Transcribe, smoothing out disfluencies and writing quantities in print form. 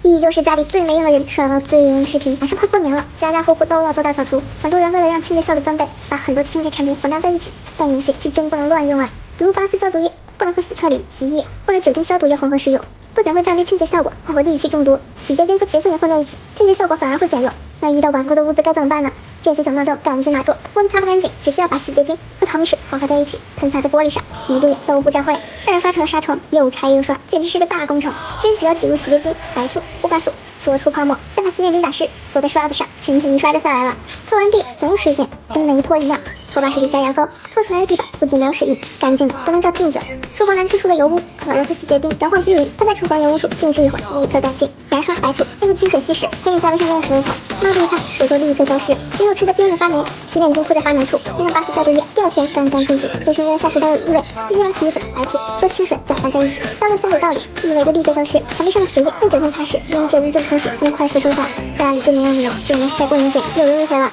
依旧是家里最没用的人，刷到最有用的视频。马上快过年了，家家户户都要做大扫除，很多人为了让清洁效率翻倍，把很多清洁产品混搭在一起，但有些是真不能乱用啊，比如八四消毒液不能和洗厕里、洗衣液或者酒精消毒液混合使用，不仅会降低清洁效果，还会利于气中毒。洗洁精和洁色也混在一起，清洁效果反而会减弱。那遇到顽固的屋子该怎么办呢？这些小妙招赶紧拿做，锅子擦不干净，只需要把洗洁精和淘米水混合在一起，喷洒在玻璃上，一个月都不沾灰，让人发出了纱窗，又拆又刷，简直是个大工程。先只要挤入洗洁精、白醋、护发素，搓出泡沫，再把洗脸巾打湿，坐在刷子上，轻轻一刷就下来了。拖完地总有水线，跟没拖一样。拖把水里加牙膏，拖出来的地板不仅没有水印，干净的都能照镜子。厨房难去除的油污，可热水洗洁精摇晃均匀，喷在厨房油污处，静置一会儿，立刻干净。牙刷、白醋用清水稀释，可以在卫生间的水龙头，抹布一擦，水就立刻消失。鸡肉吃的边缘发霉，洗脸巾铺在发霉处，用上八四消毒液，第二天干干净净。卫生间下水道有异味，尽量洗衣粉、白醋和清水搅拌在一起，倒入下水道里，异味就立刻消失。墙壁上的血液用酒精擦拭，用洁污剂冲洗，能快速挥发。家里最没用的人，就能在过年前又有一回了。